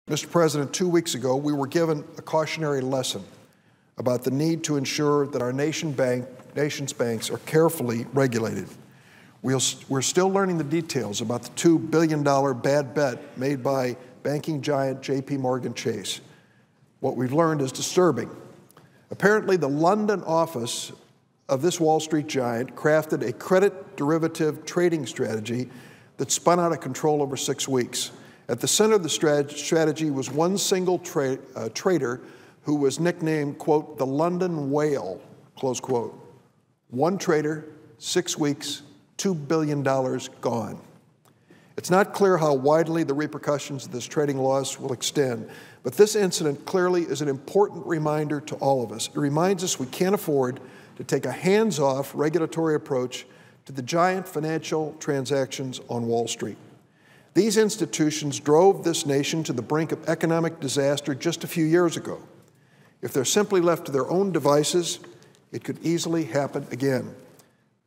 Mr. President, 2 weeks ago, we were given a cautionary lesson about the need to ensure that our nation's banks are carefully regulated. We're still learning the details about the $2 billion bad bet made by banking giant JP Chase. What we've learned is disturbing. Apparently, the London office of this Wall Street giant crafted a credit derivative trading strategy that spun out of control over 6 weeks. At the center of the strategy was one single trader who was nicknamed, quote, the London Whale, close quote. One trader, 6 weeks, $2 billion gone. It's not clear how widely the repercussions of this trading loss will extend, but this incident clearly is an important reminder to all of us. It reminds us we can't afford to take a hands-off regulatory approach to the giant financial transactions on Wall Street. These institutions drove this nation to the brink of economic disaster just a few years ago. If they're simply left to their own devices, it could easily happen again.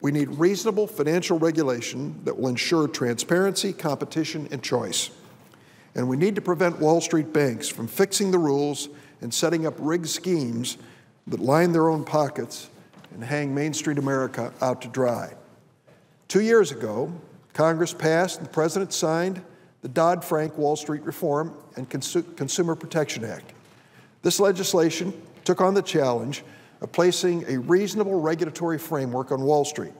We need reasonable financial regulation that will ensure transparency, competition, and choice. And we need to prevent Wall Street banks from fixing the rules and setting up rigged schemes that line their own pockets and hang Main Street America out to dry. 2 years ago, Congress passed and the President signed the Dodd-Frank Wall Street Reform and Consumer Protection Act. This legislation took on the challenge of placing a reasonable regulatory framework on Wall Street.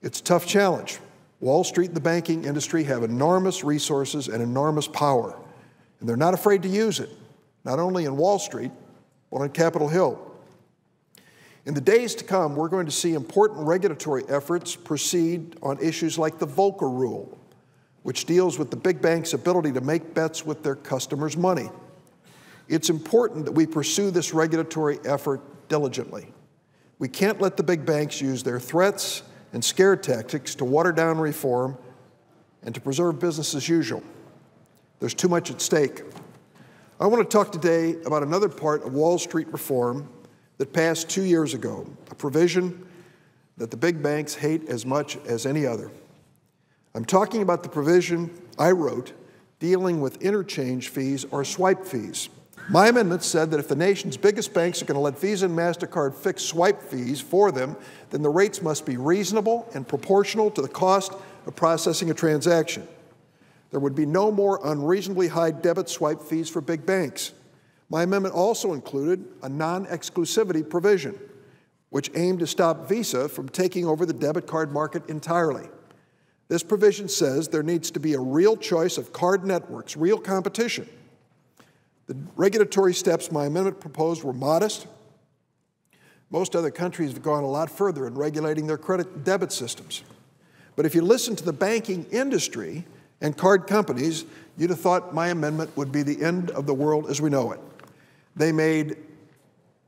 It's a tough challenge. Wall Street and the banking industry have enormous resources and enormous power, and they're not afraid to use it, not only in Wall Street, but on Capitol Hill. In the days to come, we're going to see important regulatory efforts proceed on issues like the Volcker Rule, which deals with the big banks' ability to make bets with their customers' money. It's important that we pursue this regulatory effort diligently. We can't let the big banks use their threats and scare tactics to water down reform and to preserve business as usual. There's too much at stake. I want to talk today about another part of Wall Street reform that passed 2 years ago, a provision that the big banks hate as much as any other. I'm talking about the provision I wrote dealing with interchange fees or swipe fees. My amendment said that if the nation's biggest banks are going to let Visa and MasterCard fix swipe fees for them, then the rates must be reasonable and proportional to the cost of processing a transaction. There would be no more unreasonably high debit swipe fees for big banks. My amendment also included a non-exclusivity provision, which aimed to stop Visa from taking over the debit card market entirely. This provision says there needs to be a real choice of card networks, real competition. The regulatory steps my amendment proposed were modest. Most other countries have gone a lot further in regulating their credit and debit systems. But if you listen to the banking industry and card companies, you'd have thought my amendment would be the end of the world as we know it. They made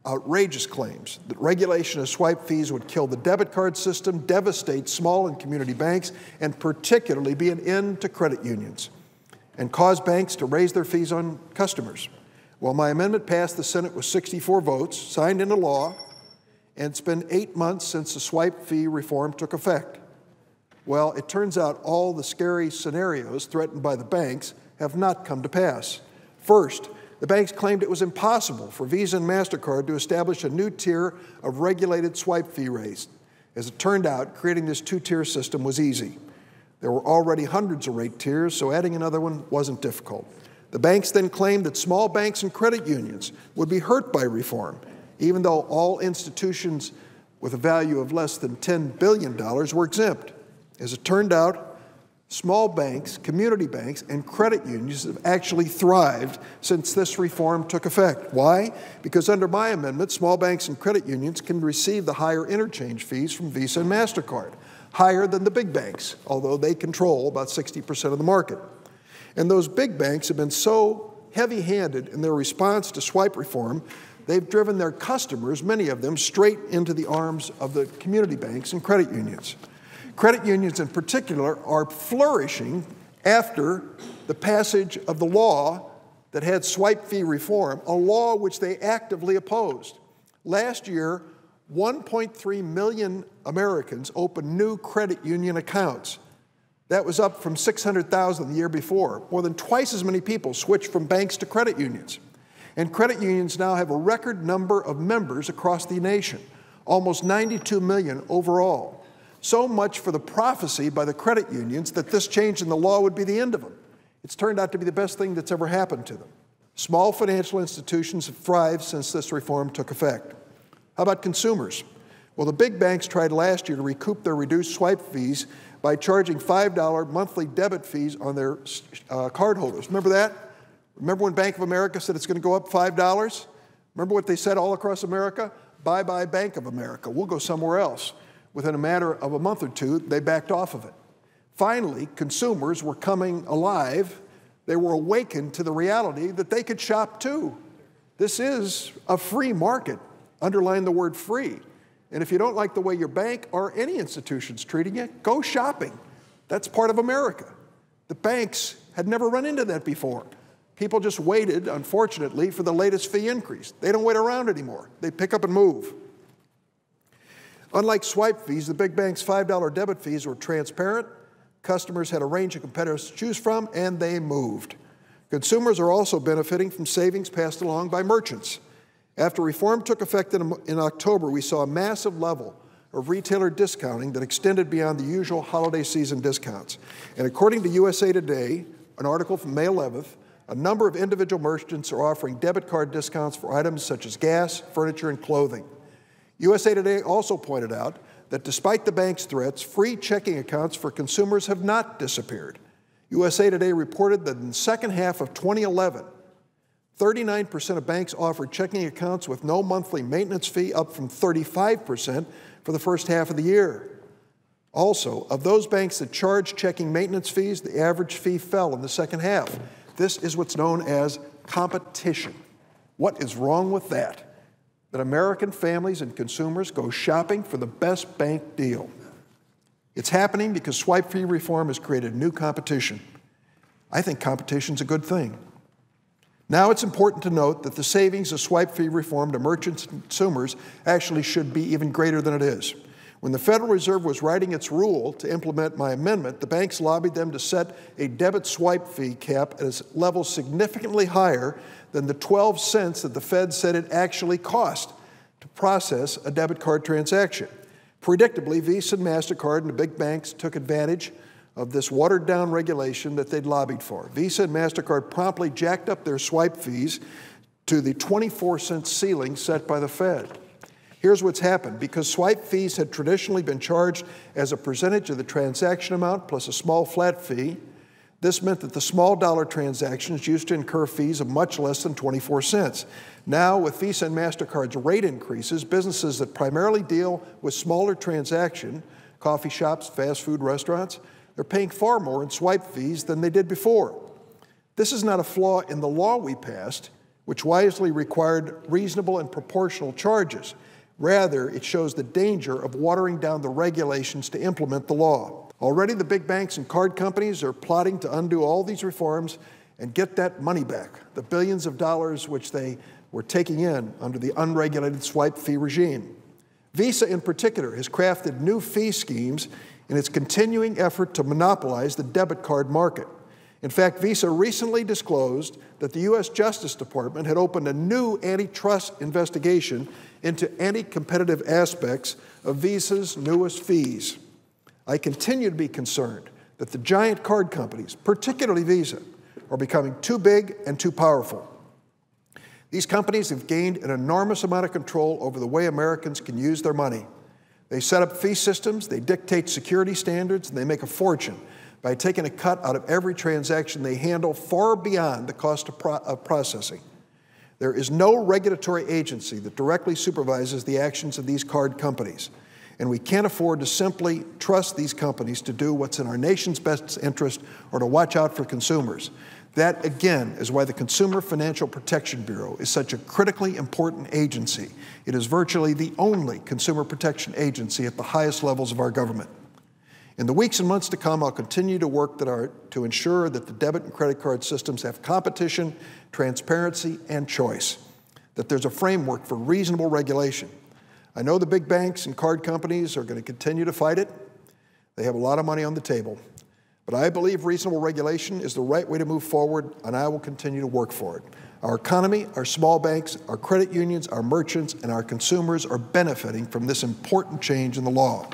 outrageous claims that regulation of swipe fees would kill the debit card system, devastate small and community banks, and particularly be an end to credit unions, and cause banks to raise their fees on customers. Well, my amendment passed the Senate with 64 votes, signed into law, and it's been 8 months since the swipe fee reform took effect. Well, it turns out all the scary scenarios threatened by the banks have not come to pass. First, the banks claimed it was impossible for Visa and MasterCard to establish a new tier of regulated swipe fee rates. As it turned out, creating this two-tier system was easy. There were already hundreds of rate tiers, so adding another one wasn't difficult. The banks then claimed that small banks and credit unions would be hurt by reform, even though all institutions with a value of less than $10 billion were exempt. As it turned out, small banks, community banks, and credit unions have actually thrived since this reform took effect. Why? Because under my amendment, small banks and credit unions can receive the higher interchange fees from Visa and MasterCard, higher than the big banks, although they control about 60% of the market. And those big banks have been so heavy-handed in their response to swipe reform, they've driven their customers, many of them, straight into the arms of the community banks and credit unions. Credit unions in particular are flourishing after the passage of the law that had swipe fee reform, a law which they actively opposed. Last year, 1.3 million Americans opened new credit union accounts. That was up from 600,000 the year before. More than twice as many people switched from banks to credit unions. And credit unions now have a record number of members across the nation, almost 92 million overall. So much for the prophecy by the credit unions that this change in the law would be the end of them. It's turned out to be the best thing that's ever happened to them. Small financial institutions have thrived since this reform took effect. How about consumers? Well, the big banks tried last year to recoup their reduced swipe fees by charging $5 monthly debit fees on their cardholders. Remember that? Remember when Bank of America said it's going to go up $5? Remember what they said all across America? Bye-bye Bank of America. We'll go somewhere else. Within a matter of a month or two, they backed off of it. Finally, consumers were coming alive. They were awakened to the reality that they could shop too. This is a free market. Underline the word free. And if you don't like the way your bank or any institution's treating you, go shopping. That's part of America. The banks had never run into that before. People just waited, unfortunately, for the latest fee increase. They don't wait around anymore. They pick up and move. Unlike swipe fees, the big banks' $5 debit fees were transparent. Customers had a range of competitors to choose from, and they moved. Consumers are also benefiting from savings passed along by merchants. After reform took effect in October, we saw a massive level of retailer discounting that extended beyond the usual holiday season discounts. And according to USA Today, an article from May 11th, a number of individual merchants are offering debit card discounts for items such as gas, furniture, and clothing. USA Today also pointed out that despite the bank's threats, free checking accounts for consumers have not disappeared. USA Today reported that in the second half of 2011, 39% of banks offered checking accounts with no monthly maintenance fee, up from 35% for the first half of the year. Also, of those banks that charged checking maintenance fees, the average fee fell in the second half. This is what's known as competition. What is wrong with that? That American families and consumers go shopping for the best bank deal. It's happening because swipe fee reform has created new competition. I think competition's a good thing. Now it's important to note that the savings of swipe fee reform to merchants and consumers actually should be even greater than it is. When the Federal Reserve was writing its rule to implement my amendment, the banks lobbied them to set a debit swipe fee cap at a level significantly higher than the 12 cents that the Fed said it actually cost to process a debit card transaction. Predictably, Visa and MasterCard and the big banks took advantage of this watered-down regulation that they'd lobbied for. Visa and MasterCard promptly jacked up their swipe fees to the 24-cent ceiling set by the Fed. Here's what's happened. Because swipe fees had traditionally been charged as a percentage of the transaction amount plus a small flat fee, this meant that the small dollar transactions used to incur fees of much less than 24 cents. Now, with Visa and MasterCard's rate increases, businesses that primarily deal with smaller transactions, coffee shops, fast food restaurants, they're paying far more in swipe fees than they did before. This is not a flaw in the law we passed, which wisely required reasonable and proportional charges. Rather, it shows the danger of watering down the regulations to implement the law. Already, the big banks and card companies are plotting to undo all these reforms and get that money back, the billions of dollars which they were taking in under the unregulated swipe fee regime. Visa, in particular, has crafted new fee schemes in its continuing effort to monopolize the debit card market. In fact, Visa recently disclosed that the U.S. Justice Department had opened a new antitrust investigation into anti-competitive aspects of Visa's newest fees. I continue to be concerned that the giant card companies, particularly Visa, are becoming too big and too powerful. These companies have gained an enormous amount of control over the way Americans can use their money. They set up fee systems, they dictate security standards, and they make a fortune by taking a cut out of every transaction they handle far beyond the cost of processing. There is no regulatory agency that directly supervises the actions of these card companies, and we can't afford to simply trust these companies to do what's in our nation's best interest or to watch out for consumers. That, again, is why the Consumer Financial Protection Bureau is such a critically important agency. It is virtually the only consumer protection agency at the highest levels of our government. In the weeks and months to come, I'll continue to work to ensure that the debit and credit card systems have competition, transparency, and choice, that there's a framework for reasonable regulation. I know the big banks and card companies are going to continue to fight it. They have a lot of money on the table. But I believe reasonable regulation is the right way to move forward, and I will continue to work for it. Our economy, our small banks, our credit unions, our merchants, and our consumers are benefiting from this important change in the law.